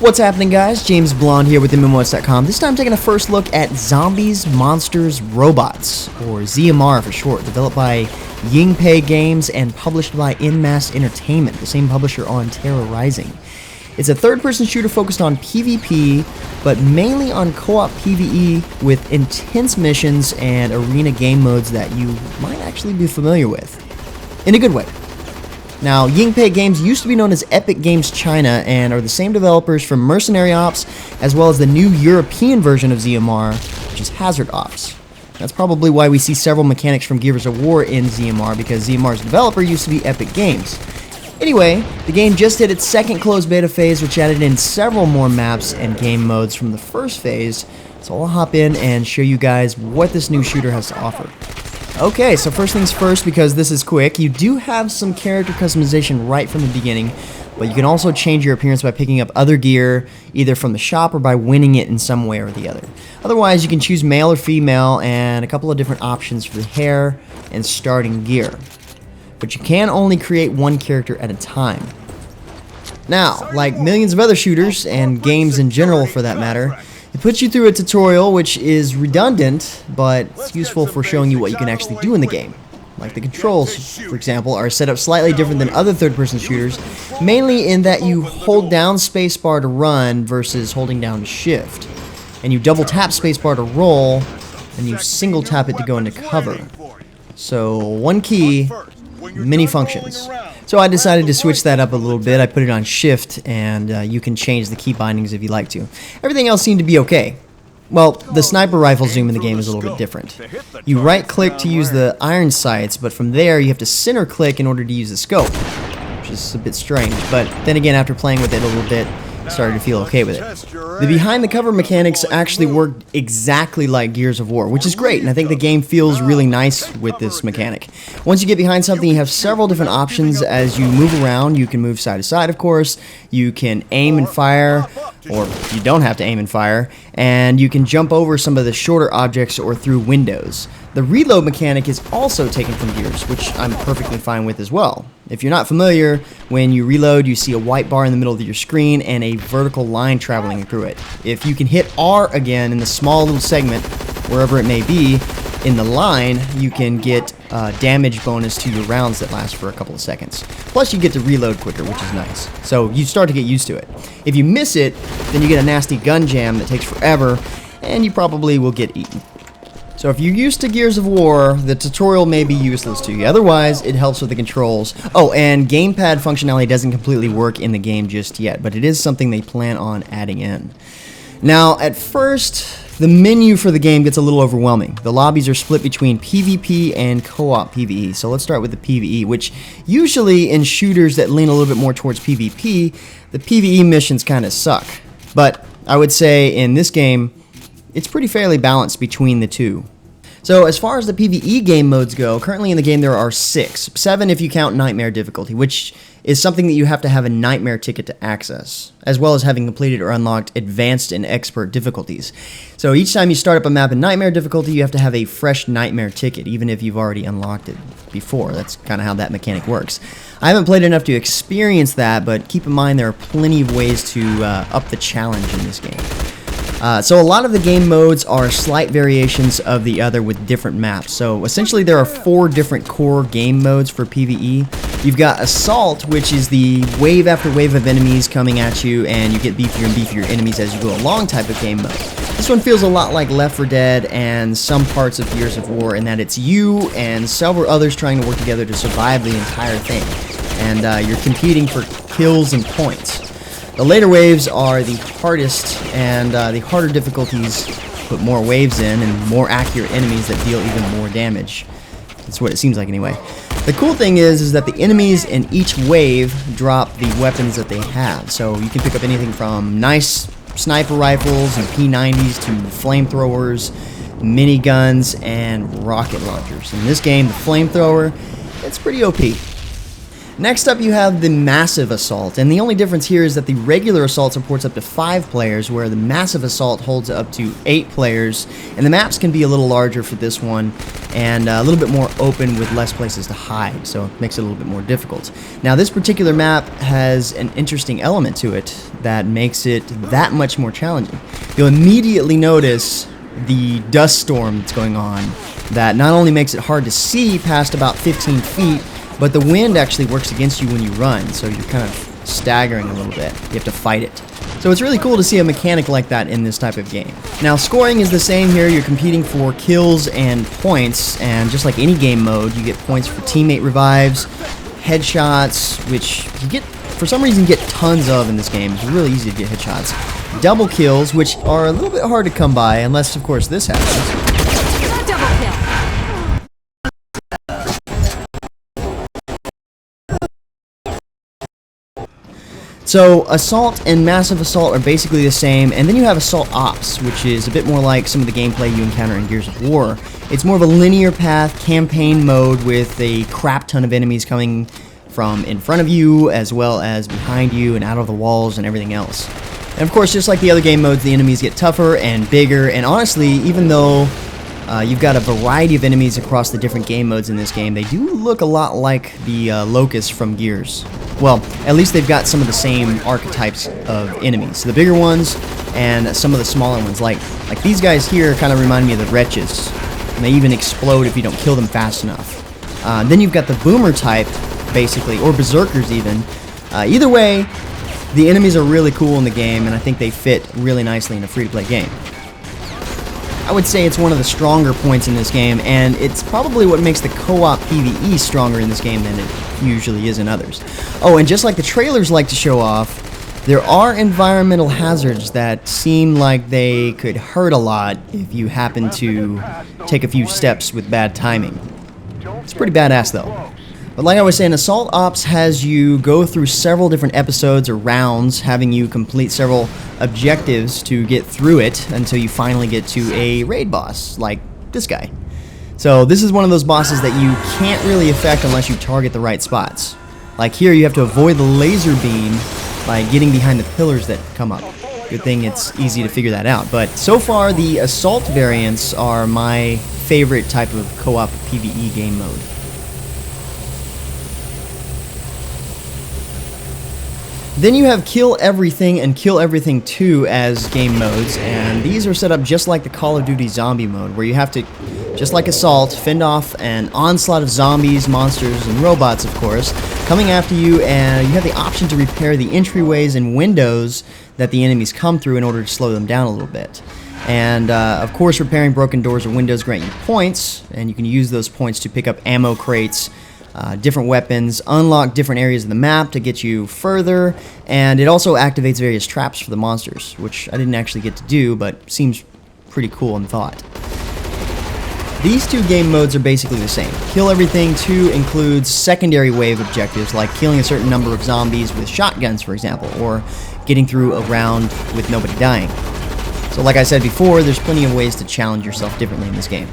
What's happening, guys? James Blonde here with MMOHuts.com. This time taking a first look at Zombies, Monsters, Robots, or ZMR for short, developed by YingPei Games and published by En Masse Entertainment, the same publisher on Terra Rising. It's a third-person shooter focused on PvP, but mainly on co-op PvE with intense missions and arena game modes that you might actually be familiar with. In a good way. Now, YingPei Games used to be known as Pve Games China and are the same developers from Paranoia Ops as well as the new European version of ZMR, which is Hazard Ops. That's probably why we see several mechanics from Gears of War in ZMR, because ZMR's developer used to be Pve Games. Anyway, the game just hit its second closed beta phase, which added in several more maps and game modes from the first phase, so I'll hop in and show you guys what this new shooter has to offer. Okay, so first things first, because this is quick, you do have some character customization right from the beginning, but you can also change your appearance by picking up other gear, either from the shop or by winning it in some way or the other. Otherwise, you can choose male or female, and a couple of different options for the hair and starting gear. But you can only create one character at a time. Now, like millions of other shooters, and games in general for that matter, it puts you through a tutorial which is redundant, but it's useful for showing you what you can actually do in the game. Like the controls, for example, are set up slightly different than other third-person shooters, mainly in that you hold down spacebar to run versus holding down shift. And you double tap spacebar to roll, and you single tap it to go into cover. So, one key, many functions. So I decided to switch that up a little bit. I put it on shift, and you can change the key bindings if you like to. Everything else seemed to be okay. Well, the sniper rifle zoom in the game is a little bit different. You right click to use the iron sights, but from there you have to center click in order to use the scope, which is a bit strange, but then again, after playing with it a little bit, I started to feel okay with it. The behind the cover mechanics actually work exactly like Gears of War, which is great, and I think the game feels really nice with this mechanic. Once you get behind something, you have several different options as you move around. You can move side to side, of course, you can aim and fire, or you don't have to aim and fire, and you can jump over some of the shorter objects or through windows. The reload mechanic is also taken from Gears, which I'm perfectly fine with as well. If you're not familiar, when you reload, you see a white bar in the middle of your screen and a vertical line traveling through it. If you can hit R again in the small little segment, wherever it may be, in the line, you can get damage bonus to your rounds that last for a couple of seconds. Plus, you get to reload quicker, which is nice. So you start to get used to it. If you miss it, then you get a nasty gun jam that takes forever, and you probably will get eaten. So if you're used to Gears of War, the tutorial may be useless to you. Otherwise, it helps with the controls. Oh, and gamepad functionality doesn't completely work in the game just yet, but it is something they plan on adding in. Now, at first, the menu for the game gets a little overwhelming. The lobbies are split between PvP and co-op PvE. So let's start with the PvE, which usually in shooters that lean a little bit more towards PvP, the PvE missions kind of suck. But I would say in this game, it's pretty fairly balanced between the two. So as far as the PvE game modes go, currently in the game there are 6. 7 if you count Nightmare difficulty, which is something that you have to have a Nightmare ticket to access, as well as having completed or unlocked Advanced and Expert difficulties. So each time you start up a map in Nightmare difficulty, you have to have a fresh Nightmare ticket, even if you've already unlocked it before. That's kind of how that mechanic works. I haven't played enough to experience that, but keep in mind there are plenty of ways to up the challenge in this game. So a lot of the game modes are slight variations of the other with different maps. So essentially there are 4 different core game modes for PvE. You've got Assault, which is the wave after wave of enemies coming at you, and you get beefier and beefier enemies as you go along type of game mode. This one feels a lot like Left 4 Dead and some parts of Gears of War in that it's you and several others trying to work together to survive the entire thing. And you're competing for kills and points. The later waves are the hardest, and the harder difficulties put more waves in and more accurate enemies that deal even more damage. That's what it seems like anyway. The cool thing is that the enemies in each wave drop the weapons that they have. So you can pick up anything from nice sniper rifles and P90s to flamethrowers, miniguns, and rocket launchers. In this game, the flamethrower, it's pretty OP. Next up, you have the Massive Assault, and the only difference here is that the regular Assault supports up to 5 players, where the Massive Assault holds up to 8 players, and the maps can be a little larger for this one, and a little bit more open with less places to hide, so it makes it a little bit more difficult. Now, this particular map has an interesting element to it that makes it that much more challenging. You'll immediately notice the dust storm that's going on that not only makes it hard to see past about 15 feet, but the wind actually works against you when you run, so you're kind of staggering a little bit. You have to fight it. So it's really cool to see a mechanic like that in this type of game. Now, scoring is the same here. You're competing for kills and points, and just like any game mode, you get points for teammate revives, headshots, which you get, for some reason, get tons of in this game. It's really easy to get headshots. Double kills, which are a little bit hard to come by, unless, of course, this happens. So, Assault and Massive Assault are basically the same, and then you have Assault Ops, which is a bit more like some of the gameplay you encounter in Gears of War. It's more of a linear path, campaign mode with a crap ton of enemies coming from in front of you, as well as behind you and out of the walls and everything else. And of course, just like the other game modes, the enemies get tougher and bigger, and honestly, even though you've got a variety of enemies across the different game modes in this game, they do look a lot like the locusts from Gears. Well, at least they've got some of the same archetypes of enemies. The bigger ones and some of the smaller ones. Like these guys here kind of remind me of the wretches. And they even explode if you don't kill them fast enough. Then you've got the boomer type, basically, or berserkers even. Either way, the enemies are really cool in the game, and I think they fit really nicely in a free-to-play game. I would say it's one of the stronger points in this game, and it's probably what makes the co-op PvE stronger in this game than it usually is in others. Oh, and just like the trailers like to show off, there are environmental hazards that seem like they could hurt a lot if you happen to take a few steps with bad timing. It's pretty badass though. But like I was saying, Assault Ops has you go through several different episodes or rounds, having you complete several objectives to get through it until you finally get to a raid boss, like this guy. So this is one of those bosses that you can't really affect unless you target the right spots. Like here, you have to avoid the laser beam by getting behind the pillars that come up. Good thing it's easy to figure that out. But so far, the Assault variants are my favorite type of co-op PvE game mode. Then you have Kill Everything and Kill Everything 2 as game modes, and these are set up just like the Call of Duty Zombie mode, where you have to, just like Assault, fend off an onslaught of zombies, monsters, and robots, of course, coming after you, and you have the option to repair the entryways and windows that the enemies come through in order to slow them down a little bit. And, of course, repairing broken doors or windows grant you points, and you can use those points to pick up ammo crates, different weapons, unlock different areas of the map to get you further, and it also activates various traps for the monsters, which I didn't actually get to do, but seems pretty cool in thought. These two game modes are basically the same. Kill Everything 2 includes secondary wave objectives, like killing a certain number of zombies with shotguns, for example, or getting through a round with nobody dying. So like I said before, there's plenty of ways to challenge yourself differently in this game.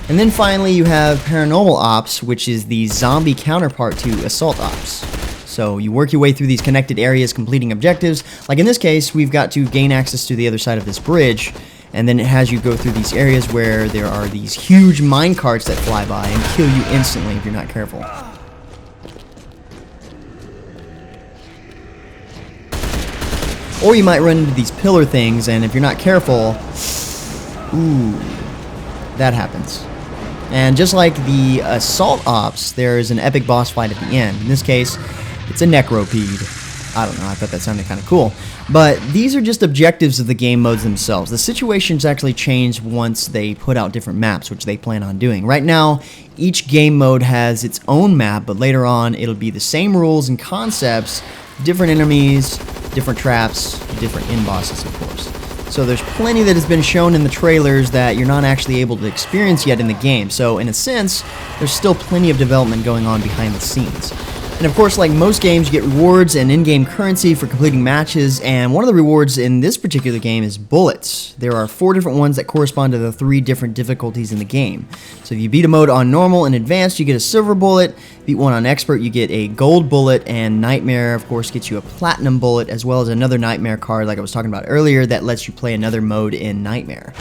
And then finally you have Paranoia Ops, which is the zombie counterpart to Assault Ops. So you work your way through these connected areas completing objectives. Like in this case, we've got to gain access to the other side of this bridge, and then it has you go through these areas where there are these huge minecarts that fly by and kill you instantly if you're not careful. Or you might run into these pillar things, and if you're not careful, ooh, that happens. And just like the Assault Ops, there's an epic boss fight at the end. In this case, it's a Necropede. I don't know, I thought that sounded kind of cool. But these are just objectives of the game modes themselves. The situations actually change once they put out different maps, which they plan on doing. Right now, each game mode has its own map, but later on it'll be the same rules and concepts, different enemies, different traps, different end bosses, of course. So there's plenty that has been shown in the trailers that you're not actually able to experience yet in the game. So in a sense, there's still plenty of development going on behind the scenes. And of course, like most games, you get rewards and in-game currency for completing matches, and one of the rewards in this particular game is bullets. There are 4 different ones that correspond to the 3 different difficulties in the game. So if you beat a mode on normal and advanced, you get a silver bullet. Beat one on expert, you get a gold bullet, and nightmare, of course, gets you a platinum bullet, as well as another nightmare card like I was talking about earlier that lets you play another mode in nightmare.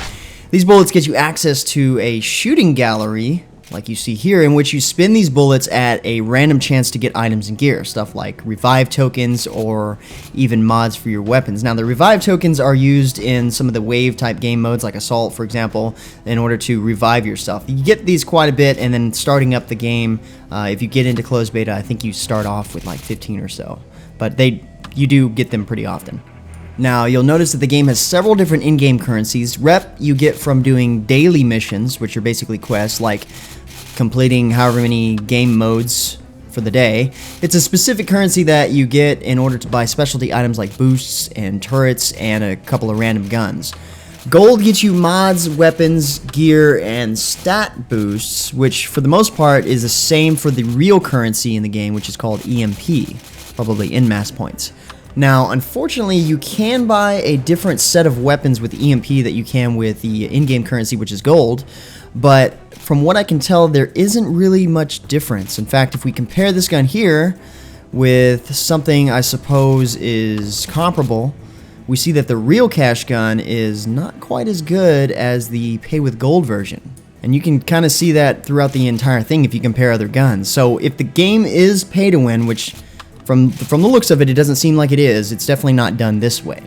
These bullets get you access to a shooting gallery, like you see here, in which you spin these bullets at a random chance to get items and gear, stuff like revive tokens or even mods for your weapons. Now, the revive tokens are used in some of the wave type game modes, like Assault, for example, in order to revive your stuff. You get these quite a bit, and then starting up the game, if you get into closed beta, I think you start off with like 15 or so, but you do get them pretty often. Now, you'll notice that the game has several different in-game currencies. Rep you get from doing daily missions, which are basically quests, like completing however many game modes for the day. It's a specific currency that you get in order to buy specialty items like boosts and turrets and a couple of random guns. Gold gets you mods, weapons, gear, and stat boosts, which for the most part is the same for the real currency in the game, which is called EMP, probably En Masse points. Now, unfortunately, you can buy a different set of weapons with EMP that you can with the in-game currency, which is gold, but from what I can tell, there isn't really much difference. In fact, if we compare this gun here with something I suppose is comparable, we see that the real cash gun is not quite as good as the pay with gold version. And you can kind of see that throughout the entire thing if you compare other guns. So if the game is pay to win, which from the looks of it, it doesn't seem like it is, it's definitely not done this way.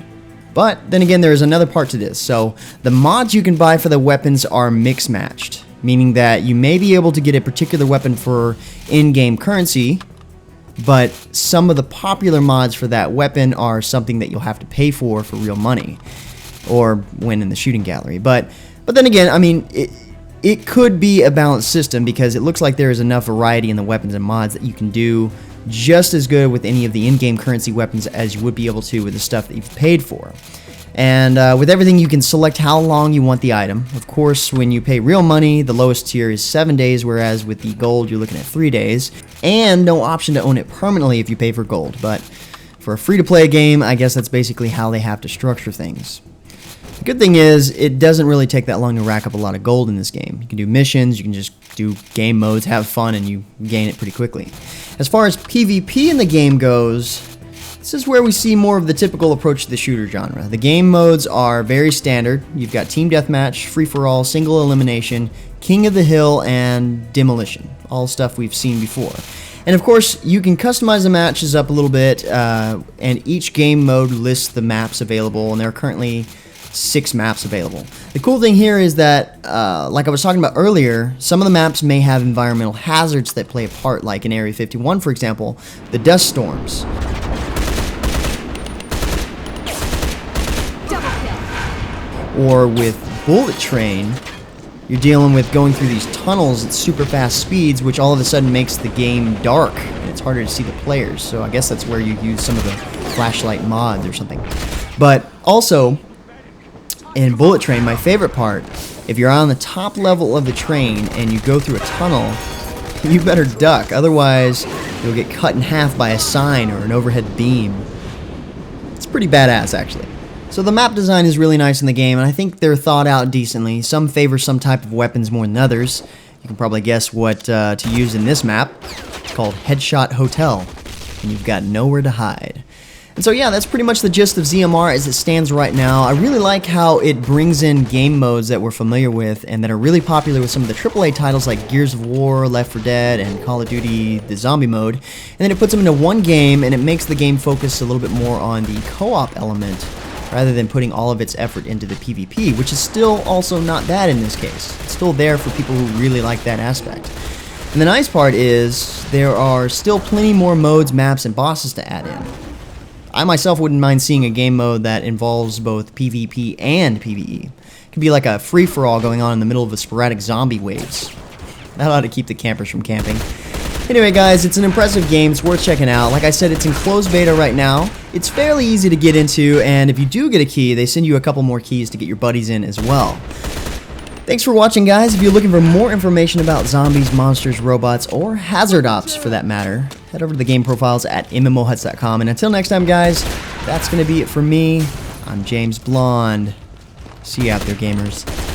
But then again, there is another part to this. So the mods you can buy for the weapons are mix matched, meaning that you may be able to get a particular weapon for in-game currency, but some of the popular mods for that weapon are something that you'll have to pay for real money, or win in the shooting gallery. But then again, I mean, it could be a balanced system because it looks like there is enough variety in the weapons and mods that you can do just as good with any of the in-game currency weapons as you would be able to with the stuff that you've paid for. And with everything, you can select how long you want the item. Of course, when you pay real money, the lowest tier is 7 days, whereas with the gold, you're looking at 3 days. And no option to own it permanently if you pay for gold. But for a free-to-play game, I guess that's basically how they have to structure things. The good thing is, it doesn't really take that long to rack up a lot of gold in this game. You can do missions, you can just do game modes, have fun, and you gain it pretty quickly. As far as PvP in the game goes, this is where we see more of the typical approach to the shooter genre. The game modes are very standard. You've got Team Deathmatch, Free-for-All, Single Elimination, King of the Hill, and Demolition. All stuff we've seen before. And of course, you can customize the matches up a little bit, and each game mode lists the maps available, and there are currently 6 maps available. The cool thing here is that, like I was talking about earlier, some of the maps may have environmental hazards that play a part, like in Area 51, for example, the dust storms. Or with Bullet Train, you're dealing with going through these tunnels at super fast speeds, which all of a sudden makes the game dark, and it's harder to see the players. So I guess that's where you use some of the flashlight mods or something. But also, in Bullet Train, my favorite part, if you're on the top level of the train and you go through a tunnel, you better duck, otherwise you'll get cut in half by a sign or an overhead beam. It's pretty badass, actually. So the map design is really nice in the game, and I think they're thought out decently. Some favor some type of weapons more than others. You can probably guess what to use in this map. It's called Headshot Hotel, and you've got nowhere to hide. And so yeah, that's pretty much the gist of ZMR as it stands right now. I really like how it brings in game modes that we're familiar with and that are really popular with some of the AAA titles like Gears of War, Left 4 Dead, and Call of Duty the Zombie mode. And then it puts them into one game, and it makes the game focus a little bit more on the co-op element rather than putting all of its effort into the PvP, which is still also not bad in this case. It's still there for people who really like that aspect. And the nice part is there are still plenty more modes, maps, and bosses to add in. I myself wouldn't mind seeing a game mode that involves both PvP and PvE. It could be like a free-for-all going on in the middle of a sporadic zombie waves. That ought to keep the campers from camping. Anyway guys, it's an impressive game, it's worth checking out. Like I said, it's in closed beta right now. It's fairly easy to get into, and if you do get a key, they send you a couple more keys to get your buddies in as well. Thanks for watching, guys. If you're looking for more information about zombies, monsters, robots, or hazard ops for that matter, head over to the game profiles at MMOHuts.com. And until next time, guys, that's going to be it for me. I'm James Blonde. See you out there, gamers.